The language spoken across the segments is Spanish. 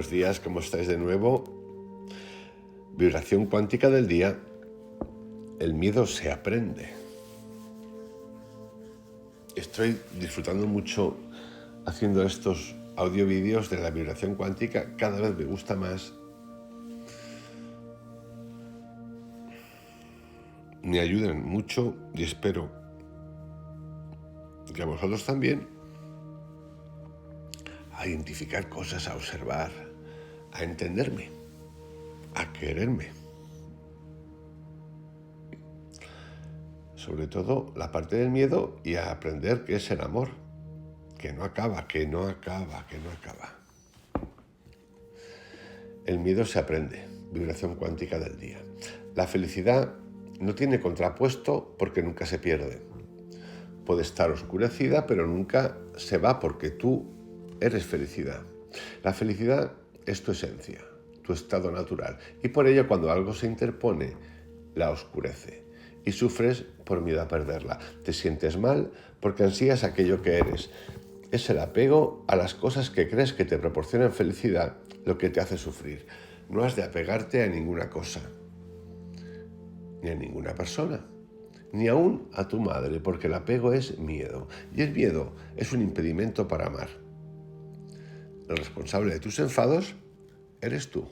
Buenos días, ¿cómo estáis de nuevo? Vibración cuántica del día. El miedo se aprende. Estoy disfrutando mucho haciendo estos audio vídeos de la vibración cuántica. Cada vez me gusta más. Me ayudan mucho y espero que a vosotros también a identificar cosas, a observar, a entenderme, a quererme. Sobre todo la parte del miedo y a aprender qué es el amor, que no acaba, que no acaba, que no acaba. El miedo se aprende, vibración cuántica del día. La felicidad no tiene contrapuesto porque nunca se pierde. Puede estar oscurecida, pero nunca se va porque tú eres felicidad. La felicidad es tu esencia, tu estado natural, y por ello cuando algo se interpone, la oscurece y sufres por miedo a perderla. Te sientes mal porque ansías aquello que eres. Es el apego a las cosas que crees que te proporcionan felicidad lo que te hace sufrir. No has de apegarte a ninguna cosa, ni a ninguna persona, ni aún a tu madre, porque el apego es miedo, y el miedo es un impedimento para amar. El responsable de tus enfados eres tú.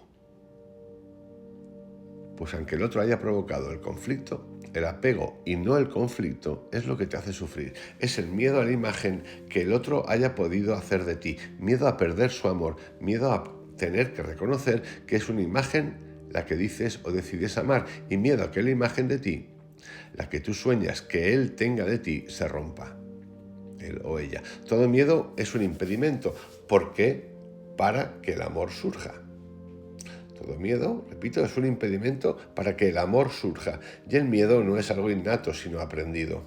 Pues aunque el otro haya provocado el conflicto, el apego y no el conflicto es lo que te hace sufrir. Es el miedo a la imagen que el otro haya podido hacer de ti, miedo a perder su amor, miedo a tener que reconocer que es una imagen la que dices o decides amar, y miedo a que la imagen de ti, la que tú sueñas que él tenga de ti, se rompa. Él o ella. Todo miedo es un impedimento. ¿Por qué? Para que el amor surja. Todo miedo, repito, es un impedimento para que el amor surja. Y el miedo no es algo innato, sino aprendido.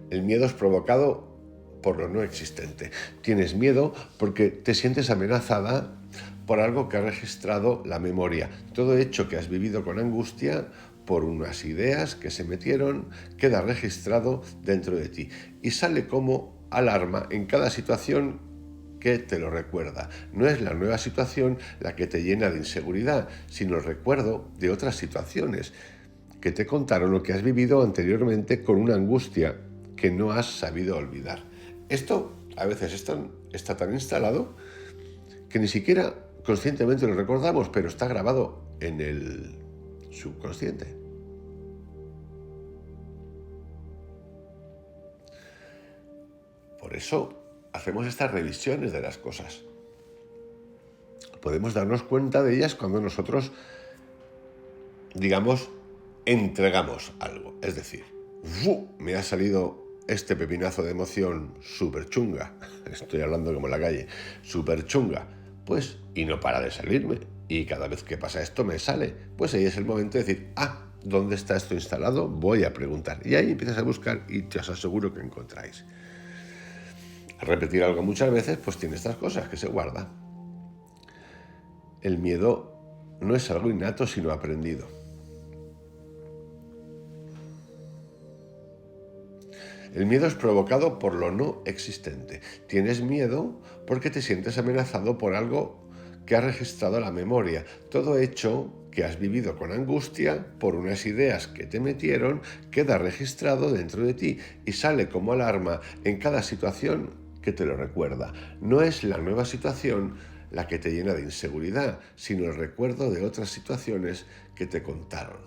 El miedo es provocado por lo no existente. Tienes miedo porque te sientes amenazada por algo que ha registrado la memoria. Todo hecho que has vivido con angustia por unas ideas que se metieron, queda registrado dentro de ti y sale como alarma en cada situación que te lo recuerda. No es la nueva situación la que te llena de inseguridad, sino el recuerdo de otras situaciones que te contaron lo que has vivido anteriormente con una angustia que no has sabido olvidar. Esto a veces está tan instalado que ni siquiera conscientemente lo recordamos, pero está grabado en el subconsciente. Por eso hacemos estas revisiones de las cosas. Podemos darnos cuenta de ellas cuando nosotros, digamos, entregamos algo. Es decir, me ha salido este pepinazo de emoción súper chunga. Estoy hablando como en la calle. Súper chunga. Pues, y no para de salirme. Y cada vez que pasa esto me sale. Pues ahí es el momento de decir, ¿dónde está esto instalado? Voy a preguntar. Y ahí empiezas a buscar y te os aseguro que encontráis. Al repetir algo muchas veces, pues tiene estas cosas que se guarda. El miedo no es algo innato, sino aprendido. El miedo es provocado por lo no existente. Tienes miedo porque te sientes amenazado por algo que ha registrado la memoria. Todo hecho que has vivido con angustia por unas ideas que te metieron queda registrado dentro de ti y sale como alarma en cada situación que te lo recuerda. No es la nueva situación la que te llena de inseguridad, sino el recuerdo de otras situaciones que te contaron.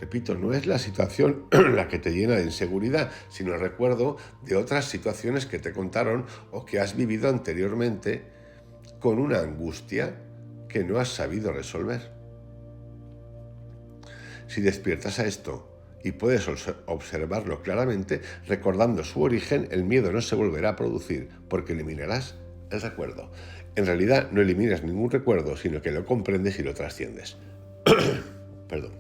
Repito, no es la situación la que te llena de inseguridad, sino el recuerdo de otras situaciones que te contaron o que has vivido anteriormente con una angustia que no has sabido resolver. Si despiertas a esto y puedes observarlo claramente, recordando su origen, el miedo no se volverá a producir porque eliminarás el recuerdo. En realidad no eliminas ningún recuerdo, sino que lo comprendes y lo trasciendes. Perdón.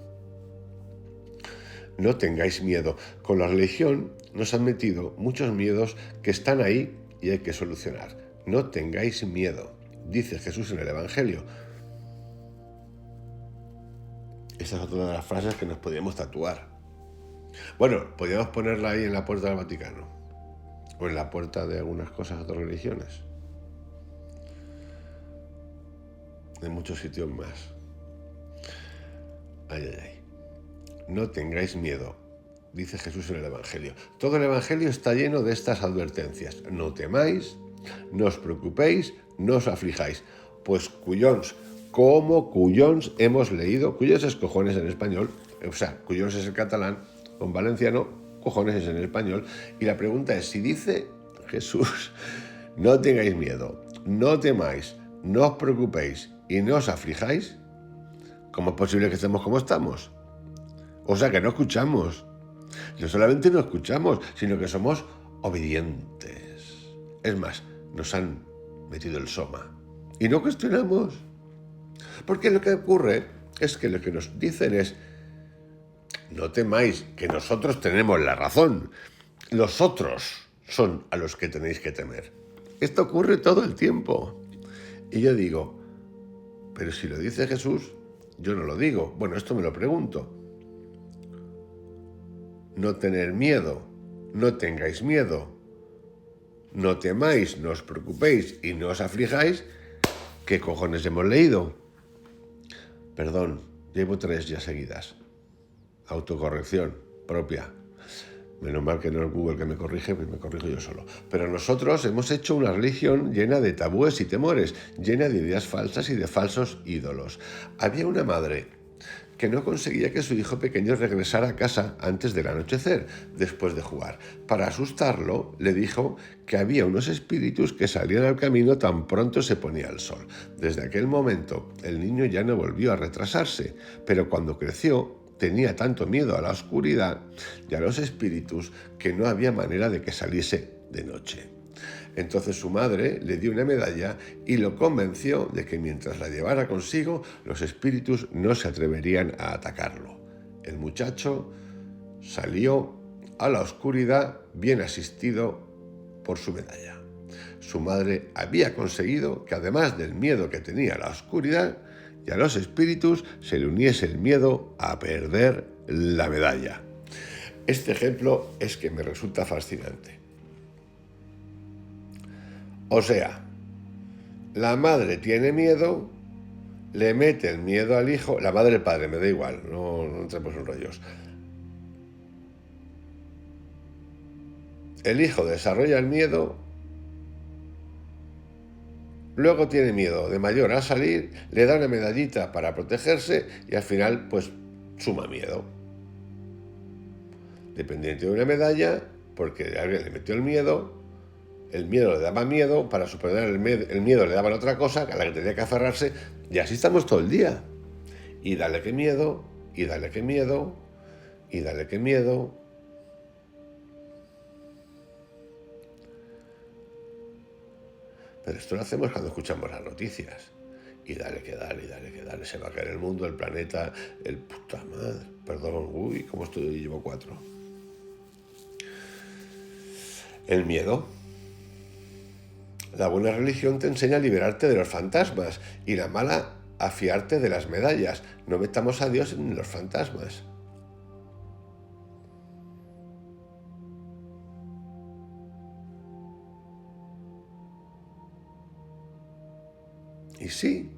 No tengáis miedo. Con la religión nos han metido muchos miedos que están ahí y hay que solucionar. No tengáis miedo, dice Jesús en el Evangelio. Esta es otra de las frases que nos podríamos tatuar. Bueno, podríamos ponerla ahí en la puerta del Vaticano o en la puerta de algunas cosas de otras religiones. en muchos sitios más. Ay, ay, ay. No tengáis miedo, dice Jesús en el Evangelio. Todo el Evangelio está lleno de estas advertencias. No temáis, no os preocupéis, no os aflijáis. Pues cuyons, ¿cómo cuyons hemos leído? Cuyons es cojones en español, o sea, cuyons es el catalán, en valenciano, cojones es en español. Y la pregunta es, si dice Jesús, no tengáis miedo, no temáis, no os preocupéis y no os aflijáis, ¿cómo es posible que estemos como estamos? O sea, que no escuchamos. No solamente no escuchamos, sino que somos obedientes. Es más, nos han metido el soma. Y no cuestionamos. Porque lo que ocurre es que lo que nos dicen es, no temáis, que nosotros tenemos la razón. Los otros son a los que tenéis que temer. Esto ocurre todo el tiempo. Y yo digo, pero si lo dice Jesús, yo no lo digo. Bueno, esto me lo pregunto. No tener miedo, no tengáis miedo, no temáis, no os preocupéis y no os aflijáis. ¿Qué cojones hemos leído? Perdón, llevo 3 ya seguidas. Autocorrección propia. Menos mal que no es Google que me corrige, pues me corrijo yo solo. Pero nosotros hemos hecho una religión llena de tabúes y temores, llena de ideas falsas y de falsos ídolos. Había una madre que no conseguía que su hijo pequeño regresara a casa antes del anochecer, después de jugar. Para asustarlo, le dijo que había unos espíritus que salían al camino tan pronto se ponía el sol. Desde aquel momento, el niño ya no volvió a retrasarse, pero cuando creció, tenía tanto miedo a la oscuridad y a los espíritus que no había manera de que saliese de noche. Entonces su madre le dio una medalla y lo convenció de que mientras la llevara consigo, los espíritus no se atreverían a atacarlo. El muchacho salió a la oscuridad bien asistido por su medalla. Su madre había conseguido que, además del miedo que tenía a la oscuridad y a los espíritus, se le uniese el miedo a perder la medalla. Este ejemplo es que me resulta fascinante. O sea, la madre tiene miedo, le mete el miedo al hijo, la madre y el padre, me da igual, no entremos en rollos. El hijo desarrolla el miedo, luego tiene miedo de mayor a salir, le da una medallita para protegerse y al final pues suma miedo. Dependiente de una medalla, porque alguien le metió el miedo le daba miedo, para superar el miedo le daban otra cosa a la que tenía que aferrarse, y así estamos todo el día. Y dale que miedo, y dale que miedo, y dale que miedo. Pero esto lo hacemos cuando escuchamos las noticias. Y dale que dale, y dale que dale, se va a caer el mundo, el planeta, el puta madre. Perdón, uy, ¿cómo estoy? Llevo 4. El miedo. La buena religión te enseña a liberarte de los fantasmas y la mala a fiarte de las medallas. No metamos a Dios en los fantasmas. Y sí.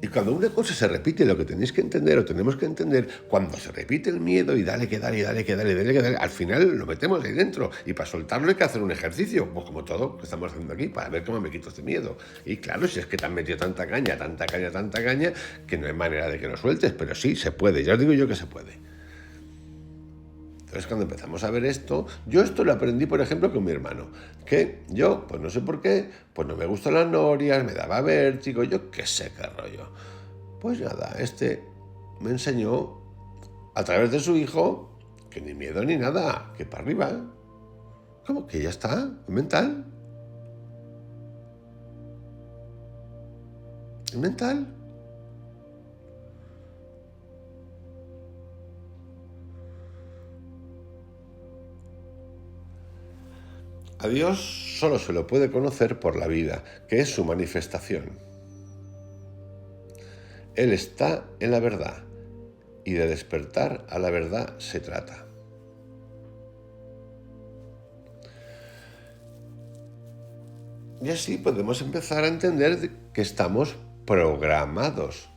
Y cuando una cosa se repite, lo que tenéis que entender o tenemos que entender, cuando se repite el miedo y dale que dale, y dale que dale, dale que dale, al final lo metemos ahí dentro. Y para soltarlo hay que hacer un ejercicio, pues como todo que estamos haciendo aquí, para ver cómo me quito este miedo. Y claro, si es que te han metido tanta caña, que no hay manera de que lo sueltes, pero sí, se puede, ya os digo yo que se puede. Entonces, cuando empezamos a ver esto, yo esto lo aprendí, por ejemplo, con mi hermano, que yo, pues no sé por qué, pues no me gustan las norias, me daba vértigo, yo qué sé qué rollo. Pues nada, me enseñó, a través de su hijo, que ni miedo ni nada, que para arriba. ¿Cómo? Que ya está, es mental. Es mental. A Dios solo se lo puede conocer por la vida, que es su manifestación. Él está en la verdad, y de despertar a la verdad se trata. Y así podemos empezar a entender que estamos programados.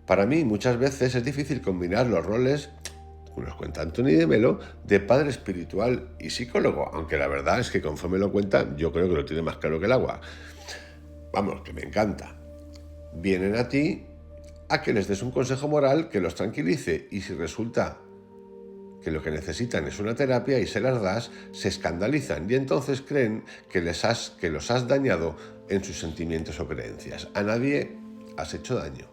Para mí muchas veces es difícil combinar los roles, como nos cuenta Anthony de Melo, de padre espiritual y psicólogo, aunque la verdad es que conforme lo cuenta yo creo que lo tiene más claro que el agua. Vamos, que me encanta. Vienen a ti a que les des un consejo moral que los tranquilice, y si resulta que lo que necesitan es una terapia y se las das, se escandalizan y entonces creen que los has dañado en sus sentimientos o creencias. A nadie has hecho daño,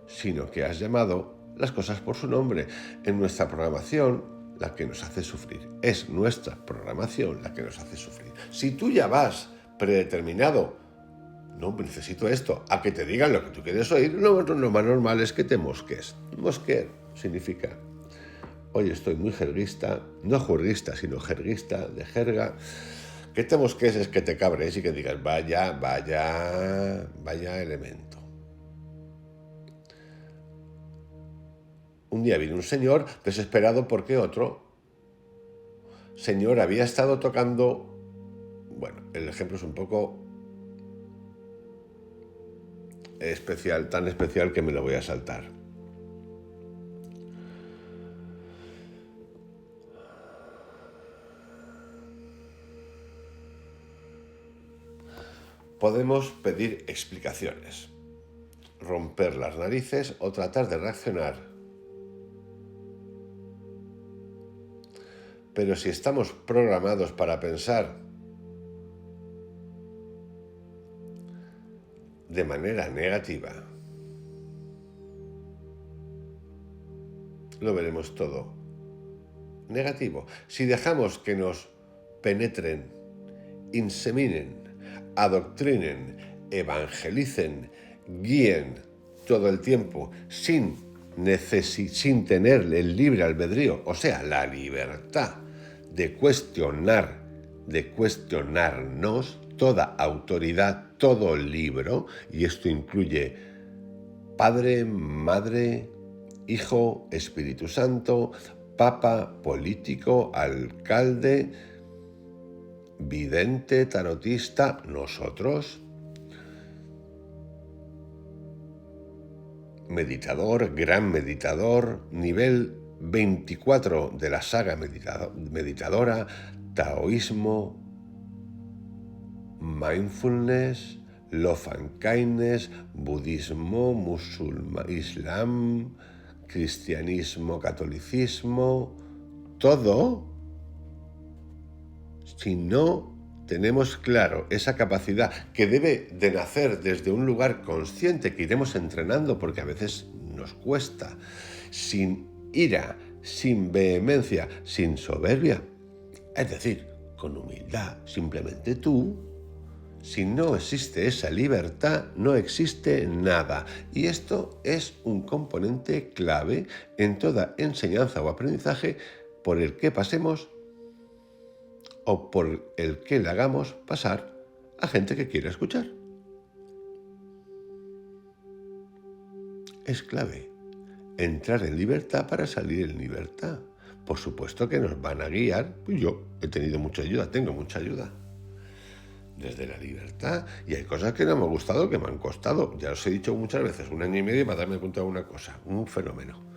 sino que has llamado las cosas por su nombre. En nuestra programación, la que nos hace sufrir. Es nuestra programación la que nos hace sufrir. Si tú ya vas predeterminado, no, necesito esto, a que te digan lo que tú quieres oír, lo más normal es que te mosques. Mosquear significa: hoy estoy muy jerguista, no juerguista, sino jerguista, de jerga. Que te mosques es que te cabres y que digas, vaya elemento. Un día vino un señor desesperado porque otro señor había estado tocando... Bueno, el ejemplo es un poco especial, tan especial que me lo voy a saltar. Podemos pedir explicaciones, romper las narices o tratar de reaccionar. Pero si estamos programados para pensar de manera negativa, lo veremos todo negativo. Si dejamos que nos penetren, inseminen, adoctrinen, evangelicen, guíen todo el tiempo sin tener el libre albedrío, o sea, la libertad de cuestionarnos, toda autoridad, todo libro, y esto incluye Padre, Madre, Hijo, Espíritu Santo, Papa, político, alcalde, vidente, tarotista, nosotros, meditador, gran meditador, nivel 24 de la saga meditadora, taoísmo, mindfulness, love and kindness, budismo, islam, cristianismo, catolicismo, todo. Si no tenemos claro esa capacidad que debe de nacer desde un lugar consciente que iremos entrenando, porque a veces nos cuesta, sin ira, sin vehemencia, sin soberbia, es decir, con humildad, simplemente tú, si no existe esa libertad, no existe nada. Y esto es un componente clave en toda enseñanza o aprendizaje por el que pasemos o por el que le hagamos pasar a gente que quiera escuchar. Es clave entrar en libertad para salir en libertad. Por supuesto que nos van a guiar, pues yo he tenido mucha ayuda, tengo mucha ayuda desde la libertad, y hay cosas que no me han gustado, que me han costado. Ya os he dicho muchas veces, 1 año y medio para darme cuenta de una cosa, un fenómeno.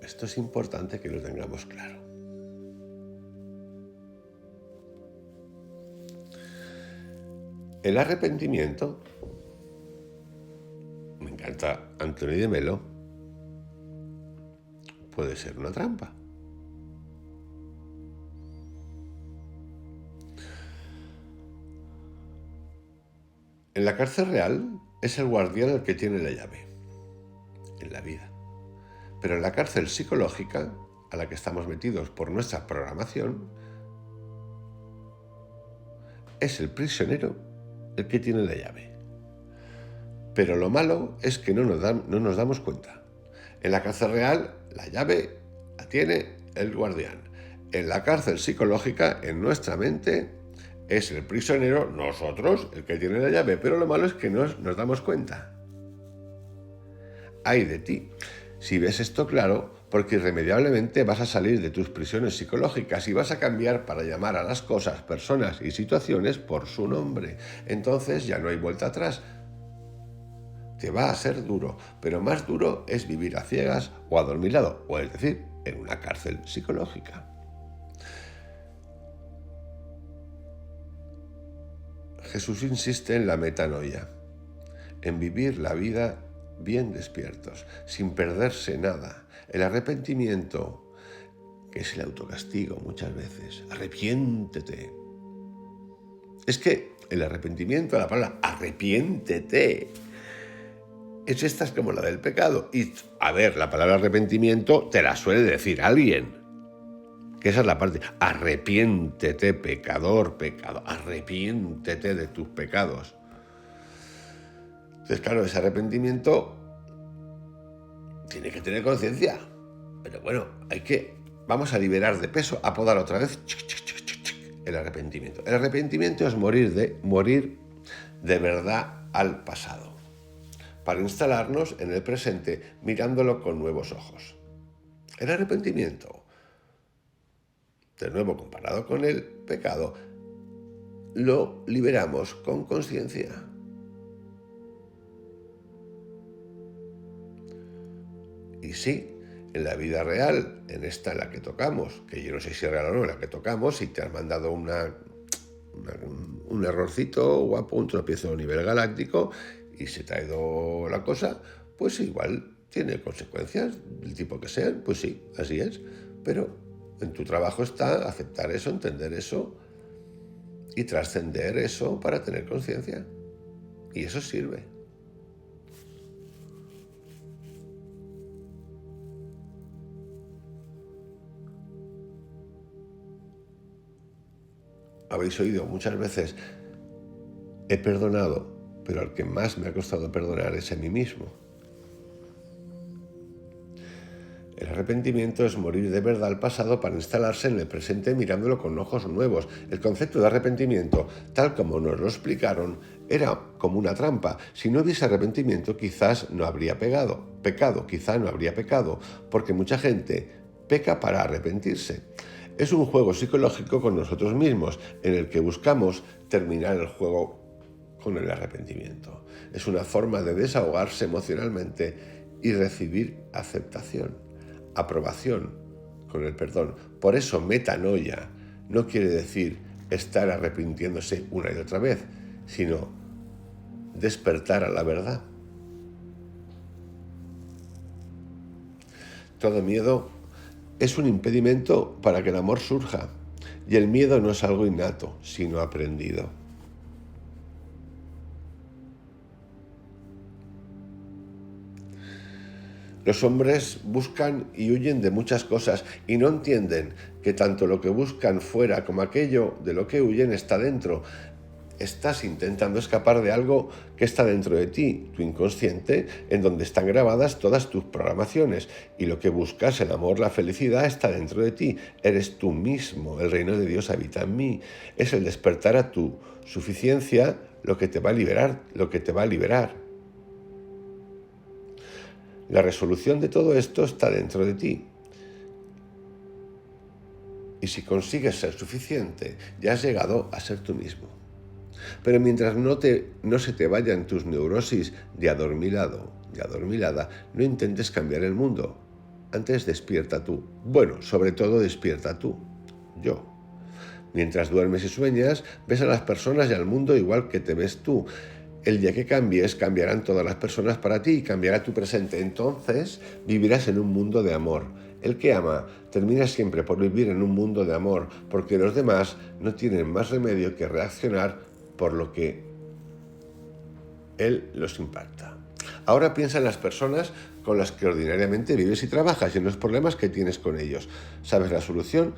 Esto es importante que lo tengamos claro. El arrepentimiento, me encanta Anthony de Melo, puede ser una trampa. En la cárcel real es el guardián el que tiene la llave en la vida. Pero en la cárcel psicológica, a la que estamos metidos por nuestra programación, es el prisionero el que tiene la llave. Pero lo malo es que no nos damos cuenta. En la cárcel real, la llave la tiene el guardián. En la cárcel psicológica, en nuestra mente, es el prisionero, nosotros, el que tiene la llave. Pero lo malo es que no nos damos cuenta. Ay de ti. Si ves esto claro, porque irremediablemente vas a salir de tus prisiones psicológicas y vas a cambiar para llamar a las cosas, personas y situaciones por su nombre. Entonces ya no hay vuelta atrás. Te va a ser duro, pero más duro es vivir a ciegas o adormilado, o es decir, en una cárcel psicológica. Jesús insiste en la metanoia, en vivir la vida bien despiertos, sin perderse nada. El arrepentimiento, que es el autocastigo muchas veces. Arrepiéntete. Es que el arrepentimiento, la palabra arrepiéntete, esta es como la del pecado. Y, a ver, la palabra arrepentimiento te la suele decir alguien. Que esa es la parte. Arrepiéntete, pecador, pecado. Arrepiéntete de tus pecados. Entonces, claro, ese arrepentimiento tiene que tener conciencia. Pero bueno, vamos a liberar de peso, a podar otra vez el arrepentimiento. El arrepentimiento es morir de verdad al pasado, para instalarnos en el presente mirándolo con nuevos ojos. El arrepentimiento, de nuevo comparado con el pecado, lo liberamos con conciencia. Y sí, en la vida real, en esta en la que tocamos, que yo no sé si es real o no, en la que tocamos, si te han mandado un errorcito guapo, un tropiezo a nivel galáctico y se te ha ido la cosa, pues igual tiene consecuencias del tipo que sean, pues sí, así es. Pero en tu trabajo está aceptar eso, entender eso y trascender eso para tener conciencia. Y eso sirve. Habéis oído muchas veces, he perdonado, pero al que más me ha costado perdonar es a mí mismo. El arrepentimiento es morir de verdad al pasado para instalarse en el presente mirándolo con ojos nuevos. El concepto de arrepentimiento, tal como nos lo explicaron, era como una trampa. Si no hubiese arrepentimiento, quizás no habría pecado, quizás no habría pecado, porque mucha gente peca para arrepentirse. Es un juego psicológico con nosotros mismos, en el que buscamos terminar el juego con el arrepentimiento. Es una forma de desahogarse emocionalmente y recibir aceptación, aprobación con el perdón. Por eso metanoia no quiere decir estar arrepintiéndose una y otra vez, sino despertar a la verdad. Todo miedo es un impedimento para que el amor surja, y el miedo no es algo innato, sino aprendido. Los hombres buscan y huyen de muchas cosas y no entienden que tanto lo que buscan fuera como aquello de lo que huyen está dentro. Estás intentando escapar de algo que está dentro de ti, tu inconsciente, en donde están grabadas todas tus programaciones. Y lo que buscas, el amor, la felicidad, está dentro de ti. Eres tú mismo, el reino de Dios habita en mí. Es el despertar a tu suficiencia lo que te va a liberar. La resolución de todo esto está dentro de ti. Y si consigues ser suficiente, ya has llegado a ser tú mismo. Pero mientras no se te vayan tus neurosis de adormilado, de adormilada, no intentes cambiar el mundo. Antes despierta tú. Bueno, sobre todo despierta tú. Yo. Mientras duermes y sueñas, ves a las personas y al mundo igual que te ves tú. El día que cambies, cambiarán todas las personas para ti y cambiará tu presente. Entonces vivirás en un mundo de amor. El que ama termina siempre por vivir en un mundo de amor, porque los demás no tienen más remedio que reaccionar por lo que él los impacta. Ahora piensa en las personas con las que ordinariamente vives y trabajas y en los problemas que tienes con ellos. ¿Sabes la solución?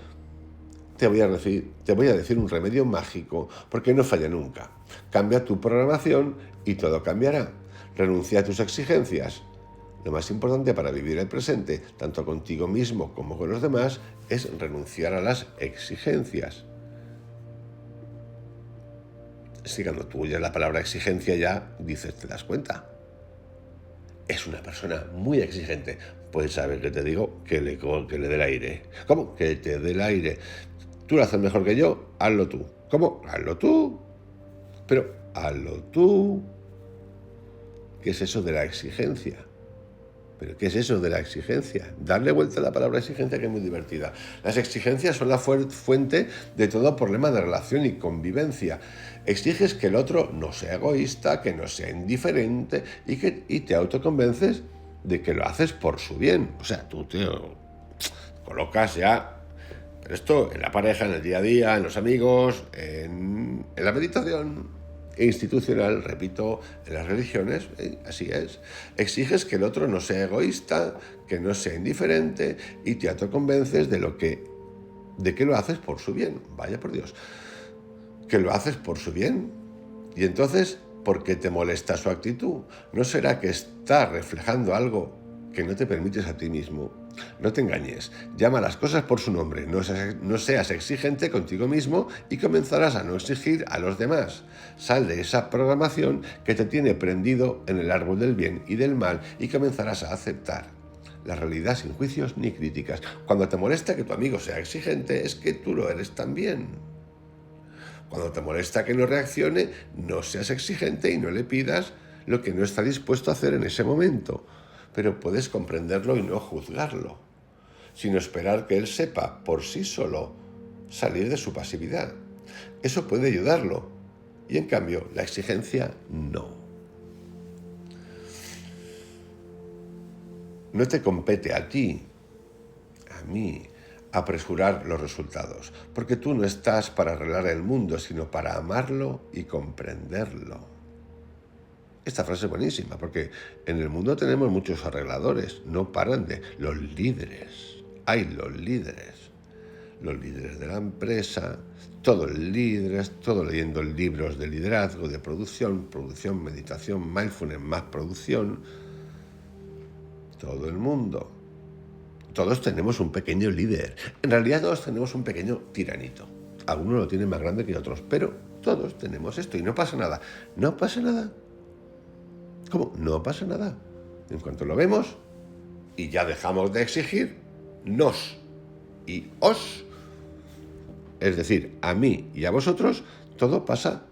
Te voy a decir un remedio mágico, porque no falla nunca. Cambia tu programación y todo cambiará. Renuncia a tus exigencias. Lo más importante para vivir el presente, tanto contigo mismo como con los demás, es renunciar a las exigencias. Si cuando tú oyes la palabra exigencia ya dices, te das cuenta. es una persona muy exigente. Pues sabes que te digo que le dé el aire. ¿Cómo? Que te dé el aire. Tú lo haces mejor que yo, hazlo tú. ¿Cómo? Hazlo tú. Pero hazlo tú. ¿Qué es eso de la exigencia? ¿Pero qué es eso de la exigencia? Darle vuelta a la palabra exigencia, que es muy divertida. Las exigencias son la fuente de todo problema de relación y convivencia. Exiges que el otro no sea egoísta, que no sea indiferente y te autoconvences de que lo haces por su bien. O sea, tú te colocas ya... Pero esto en la pareja, en el día a día, en los amigos, en la meditación institucional, repito, en las religiones, así es. Exiges que el otro no sea egoísta, que no sea indiferente y te autoconvences de que lo haces por su bien. Vaya por Dios, que lo haces por su bien. Y entonces, ¿por qué te molesta su actitud? ¿No será que está reflejando algo que no te permites a ti mismo? No te engañes, llama las cosas por su nombre, no seas exigente contigo mismo y comenzarás a no exigir a los demás. Sal de esa programación que te tiene prendido en el árbol del bien y del mal y comenzarás a aceptar la realidad sin juicios ni críticas. Cuando te molesta que tu amigo sea exigente, es que tú lo eres también. Cuando te molesta que no reaccione, no seas exigente y no le pidas lo que no está dispuesto a hacer en ese momento. Pero puedes comprenderlo y no juzgarlo, sino esperar que él sepa por sí solo salir de su pasividad. Eso puede ayudarlo, y en cambio la exigencia no. No te compete a ti, a mí, apresurar los resultados, porque tú no estás para arreglar el mundo, sino para amarlo y comprenderlo. Esta frase es buenísima, porque en el mundo tenemos muchos arregladores, no paran de... Los líderes, los líderes de la empresa, todos líderes, todos leyendo libros de liderazgo, de producción, meditación, mindfulness, más producción, todo el mundo. Todos tenemos un pequeño líder, en realidad todos tenemos un pequeño tiranito. Algunos lo tienen más grande que otros, pero todos tenemos esto y no pasa nada, no pasa nada. ¿Cómo? No pasa nada. En cuanto lo vemos y ya dejamos de exigir, nos y os, es decir, a mí y a vosotros, todo pasa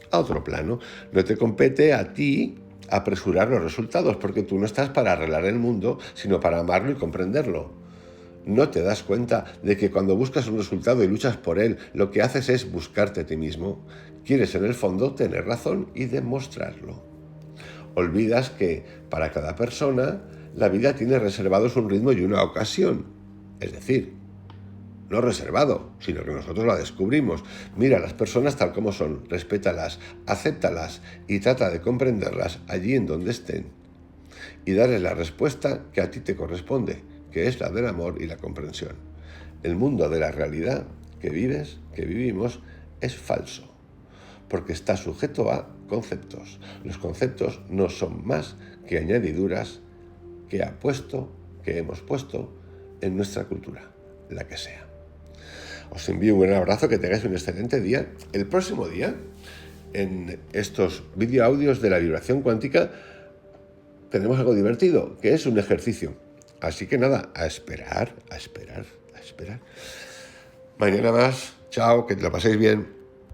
a otro plano. No te compete a ti apresurar los resultados, porque tú no estás para arreglar el mundo, sino para amarlo y comprenderlo. No te das cuenta de que cuando buscas un resultado y luchas por él, lo que haces es buscarte a ti mismo. Quieres en el fondo tener razón y demostrarlo. Olvidas que para cada persona la vida tiene reservados un ritmo y una ocasión. Es decir, no reservado, sino que nosotros la descubrimos. Mira a las personas tal como son, respétalas, acéptalas y trata de comprenderlas allí en donde estén. Y darles la respuesta que a ti te corresponde, que es la del amor y la comprensión. El mundo de la realidad que vivimos, es falso, porque está sujeto a conceptos. Los conceptos no son más que añadiduras que hemos puesto en nuestra cultura, la que sea. Os envío un gran abrazo, que tengáis un excelente día. El próximo día, en estos videoaudios de la vibración cuántica, tenemos algo divertido, que es un ejercicio. Así que nada, a esperar. Mañana más. Chao, que te lo paséis bien.